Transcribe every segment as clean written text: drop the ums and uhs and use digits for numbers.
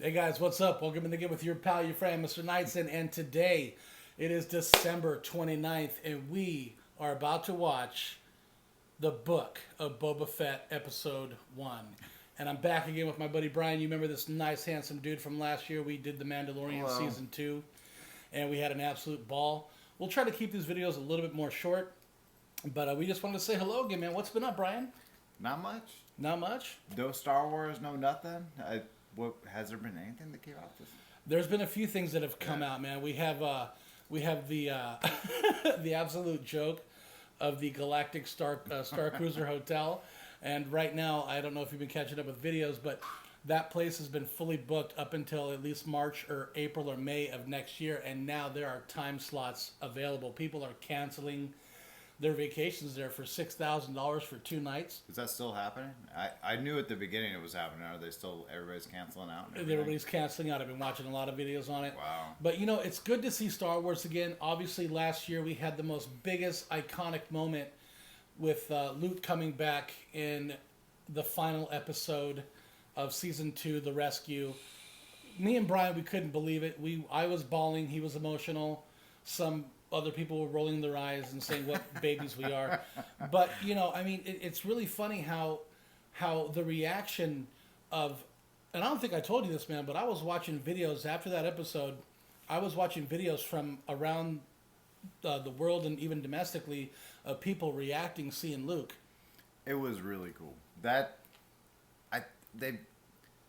Hey guys, what's up? Welcome in again with your pal, your friend, Mr. Knightson, and today it is December 29th, and we are about to watch the book of Boba Fett, Episode 1. And I'm back again with my buddy Brian. You remember this nice, handsome dude from last year? We did The Mandalorian Hello. Season 2, and we had an absolute ball. We'll try to keep these videos a little bit more short, but we just wanted to say hello again, man. What's been up, Brian? Not much. Not much? No Star Wars, no nothing. Has there been anything that came out this? There's been a few things that have come out, man. We have the the absolute joke of the Galactic Star Cruiser Hotel, and right now I don't know if you've been catching up with videos, but that place has been fully booked up until at least March or April or May of next year, and now there are time slots available. People are canceling their vacations there for $6,000 for 2 nights. Is that still happening? I knew at the beginning it was happening. Are they still, everybody's canceling out? Everybody's canceling out. I've been watching a lot of videos on it. Wow. But, you know, it's good to see Star Wars again. Obviously, last year we had the most biggest iconic moment with Luke coming back in the final episode of Season 2, The Rescue. Me and Brian, we couldn't believe it. I was bawling. He was emotional. Some other people were rolling their eyes and saying what babies we are. But, you know, I mean, it's really funny how the reaction of, and I don't think I told you this, man, but I was watching videos after that episode. I was watching videos from around the world and even domestically of people reacting, seeing Luke. It was really cool.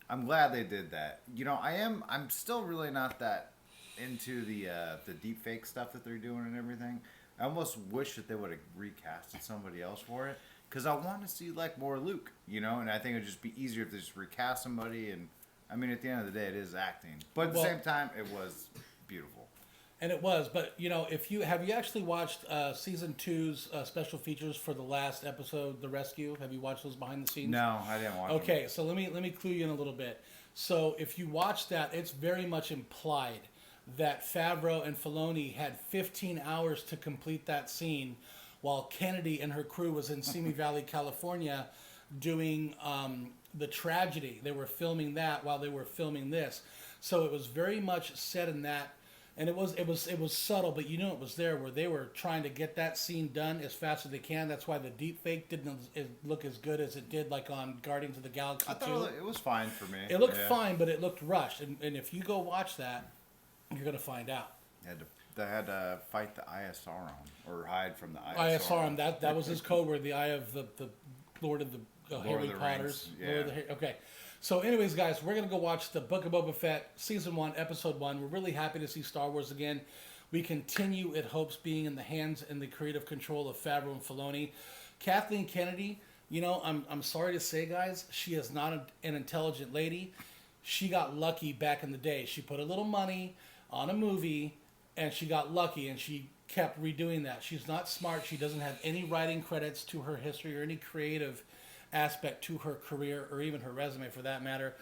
I'm glad they did that. You know, I'm still really not that into the deep fake stuff that they're doing and everything. I almost wish that they would have recasted somebody else for it, because I want to see like more Luke, you know, and I think it'd just be easier if they just recast somebody. And I mean, at the end of the day, it is acting, but at the same time, it was beautiful. And it was, but you know, have you actually watched Season 2's special features for the last episode, The Rescue? Have you watched those behind the scenes? No, I didn't watch them. Okay, so let me clue you in a little bit. So if you watch that, it's very much implied that Favreau and Filoni had 15 hours to complete that scene, while Kennedy and her crew was in Simi Valley, California, doing the tragedy. They were filming that while they were filming this, so it was very much set in that, and it was subtle, but you know it was there, where they were trying to get that scene done as fast as they can. That's why the deep fake didn't look as good as it did, like on Guardians of the Galaxy 2. I thought it was fine for me. It looked fine, but it looked rushed, and if you go watch that, you're going to find out. They had to fight the ISR or hide from the ISR. ISR, that was his code word, the Eye of the Lord of the Harry Potters. Yeah. Okay. So anyways, guys, we're going to go watch the Book of Boba Fett, Season 1, Episode 1. We're really happy to see Star Wars again. We continue, it hopes, being in the hands and the creative control of Favreau and Filoni. Kathleen Kennedy, you know, I'm sorry to say, guys, she is not an intelligent lady. She got lucky back in the day. She put a little money on a movie, and she got lucky, and she kept redoing that. She's not smart. She doesn't have any writing credits to her history or any creative aspect to her career, or even her resume for that matter.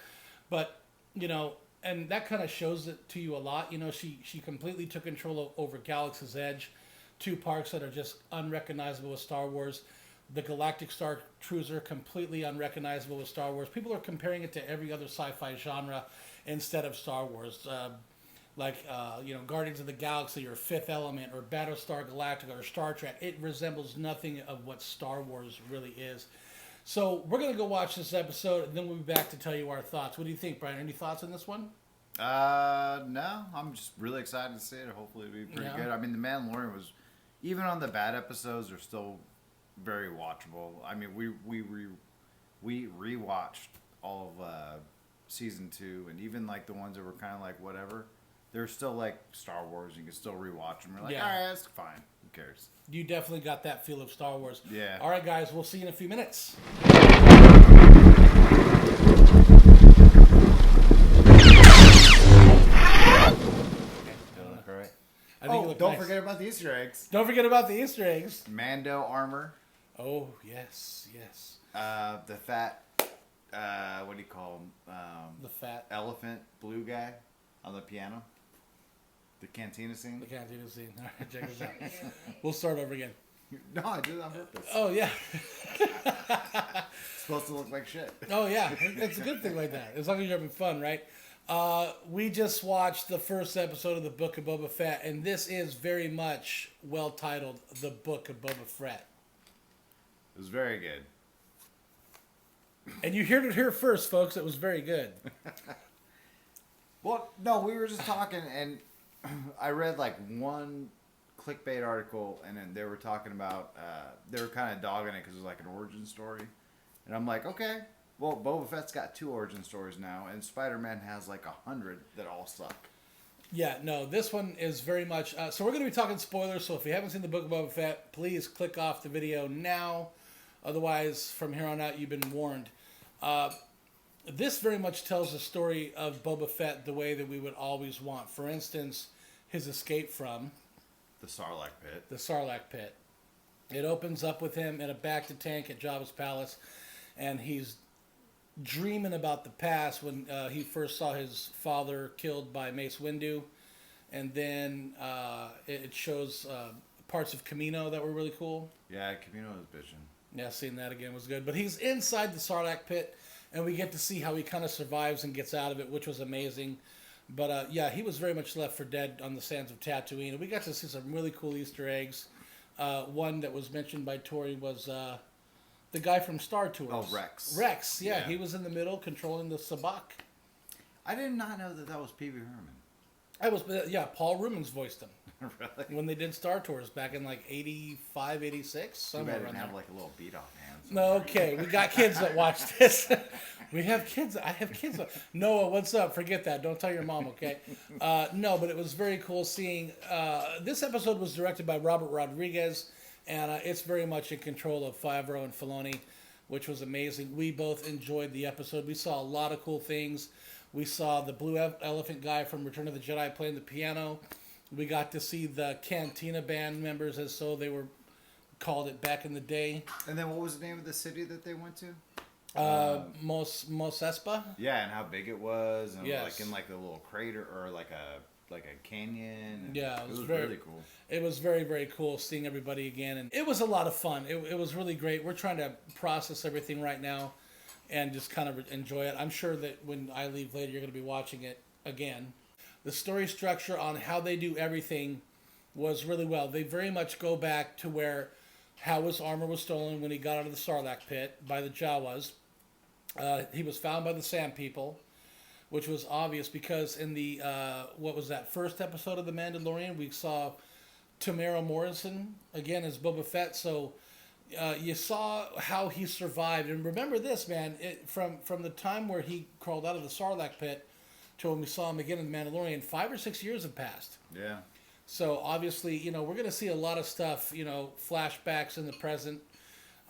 But, you know, and that kind of shows it to you a lot. You know, she completely took control over Galaxy's Edge, 2 parks that are just unrecognizable with Star Wars. The Galactic Star Cruiser, completely unrecognizable with Star Wars. People are comparing it to every other sci-fi genre instead of Star Wars. You know, Guardians of the Galaxy or Fifth Element or Battlestar Galactica or Star Trek. It resembles nothing of what Star Wars really is. So we're going to go watch this episode, and then we'll be back to tell you our thoughts. What do you think, Brian? Any thoughts on this one? No. I'm just really excited to see it. Hopefully it'll be pretty good. I mean, The Mandalorian was, even on the bad episodes, they're still very watchable. I mean, we rewatched all of Season 2, and even like the ones that were kind of like whatever, they're still like Star Wars. You can still rewatch them. We're like, all right, that's fine. Who cares? You definitely got that feel of Star Wars. Yeah. All right, guys. We'll see you in a few minutes. Don't forget about the Easter eggs. Don't forget about the Easter eggs. Mando armor. Oh, yes. The fat, what do you call him? The fat elephant blue guy on the piano. The cantina scene. The cantina scene. All right, check this out. We'll start over again. No, I did it on purpose. Oh, yeah. It's supposed to look like shit. Oh, yeah. It's a good thing like that. As long as you're having fun, right? We just watched the first episode of the Book of Boba Fett, and this is very much well titled The Book of Boba Fett. It was very good. And you heard it here first, folks. It was very good. Well, no, we were just talking, and I read like one clickbait article, and then they were talking about, they were kind of dogging it because it was like an origin story. And I'm like, okay, well, Boba Fett's got 2 origin stories now, and Spider-Man has like 100 that all suck. Yeah, no, this one is very much... so we're going to be talking spoilers, so if you haven't seen the Book of Boba Fett, please click off the video now. Otherwise, from here on out, you've been warned. This very much tells the story of Boba Fett the way that we would always want. For instance, his escape from... The Sarlacc Pit. The Sarlacc Pit. It opens up with him in a Bacta-tank at Jabba's palace, and he's dreaming about the past when he first saw his father killed by Mace Windu, and then it shows parts of Kamino that were really cool. Yeah, Kamino was bitching. Yeah, seeing that again was good. But he's inside the Sarlacc Pit, and we get to see how he kind of survives and gets out of it, which was amazing. But yeah, he was very much left for dead on the sands of Tatooine. And we got to see some really cool Easter eggs. One that was mentioned by Tori was the guy from Star Tours. Oh, Rex. Rex, yeah, he was in the middle controlling the sabacc. I did not know that was Pee Wee Herman. I was, yeah, Paul Rumens voiced him. Really? When they did Star Tours back in like 85, 86. Somewhere I around didn't there. have like a little beat off hand. No, okay. We got kids that watch this. We have kids. I have kids. Noah, what's up? Forget that. Don't tell your mom, okay? No, but it was very cool seeing... this episode was directed by Robert Rodriguez, and it's very much in control of Favreau and Filoni, which was amazing. We both enjoyed the episode. We saw a lot of cool things. We saw the Blue Elephant guy from Return of the Jedi playing the piano. We got to see the Cantina band members, as so they were called it back in the day. And then what was the name of the city that they went to? Mos Espa. Yeah, and how big it was, and Yes. like in like a little crater or like a canyon. And Yeah, it was really cool. It was very, very cool seeing everybody again, and it was a lot of fun. It was really great. We're trying to process everything right now and just kind of enjoy it. I'm sure that when I leave later, you're going to be watching it again. The story structure on how they do everything was really well. They very much go back to where how his armor was stolen when he got out of the Sarlacc Pit by the Jawas. He was found by the Sand People, which was obvious because in the, what was that, first episode of The Mandalorian, we saw Tamara Morrison, again, as Boba Fett. So you saw how he survived. And remember this, man, from the time where he crawled out of the Sarlacc Pit to when we saw him again in The Mandalorian, 5 or 6 years have passed. Yeah. So obviously, we're going to see a lot of stuff, flashbacks in the present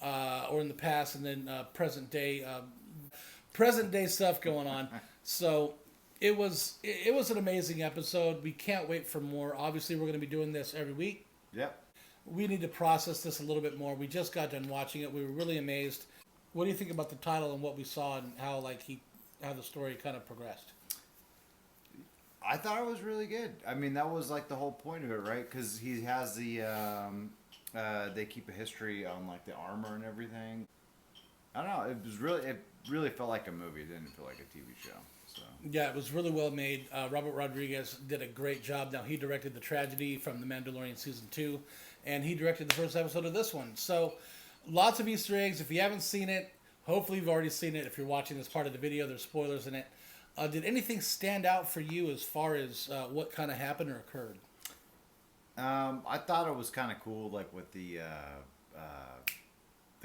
or in the past, and then present day stuff going on. So it was an amazing episode. We can't wait for more. Obviously, we're going to be doing this every week. Yep. We need to process this a little bit more. We just got done watching it. We were really amazed. What do you think about the title and what we saw and how the story kind of progressed? I thought it was really good. I mean, that was like the whole point of it, right? Because he has the, they keep a history on like the armor and everything. I don't know. It really felt like a movie. It didn't feel like a TV show. So yeah, it was really well made. Robert Rodriguez did a great job. Now, he directed The Tragedy from The Mandalorian Season 2, and he directed the first episode of this one. So lots of Easter eggs. If you haven't seen it, hopefully you've already seen it. If you're watching this part of the video, there's spoilers in it. Did anything stand out for you as far as what kind of happened or occurred? I thought it was kind of cool, like with the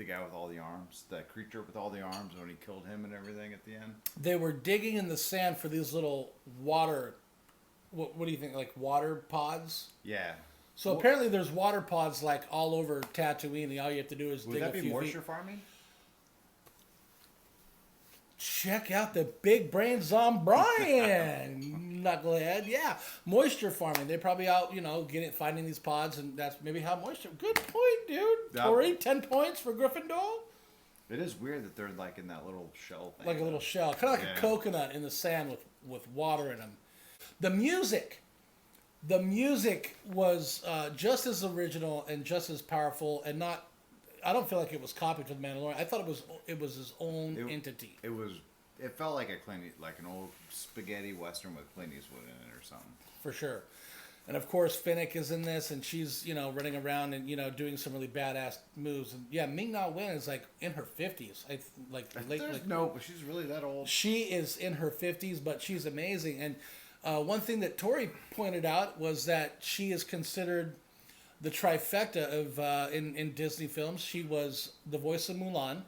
guy with all the arms, that creature with all the arms, when he killed him and everything at the end. They were digging in the sand for these little water. What do you think? Like water pods? Yeah. So apparently there's water pods like all over Tatooine, and all you have to do is dig a few feet. Would that be moisture farming? Check out the big brains on Brian, knucklehead. Yeah, moisture farming. They're probably out, finding these pods, and that's maybe how moisture. Good point, dude. Yeah. Tori, 10 points for Gryffindor. It is weird that they're like in that little shell thing. Like a little shell, kind of like a coconut in the sand with water in them. The music was just as original and just as powerful, and not. I don't feel like it was copied from The Mandalorian. I thought it was his own entity. It it felt like like an old spaghetti western with Clint Eastwood in it or something. For sure. And of course, Finnick is in this, and she's, running around and, doing some really badass moves. And yeah, Ming-Na Wen is like in her 50s. No, she's really that old. She is in her 50s, but she's amazing. And one thing that Tori pointed out was that she is considered the trifecta of in Disney films. She was the voice of Mulan.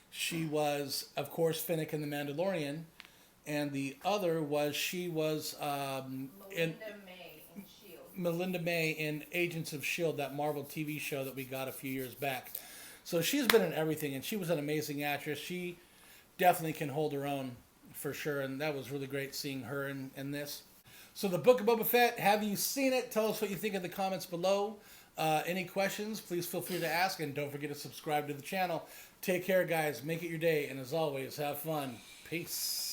She was, of course, Finnick in The Mandalorian. And the other was Melinda May in Agents of S.H.I.E.L.D., that Marvel TV show that we got a few years back. So she's been in everything, and she was an amazing actress. She definitely can hold her own, for sure, and that was really great seeing her in this. So the Book of Boba Fett, have you seen it? Tell us what you think in the comments below. Any questions, please feel free to ask, and don't forget to subscribe to the channel. Take care, guys. Make it your day, and as always, have fun. Peace.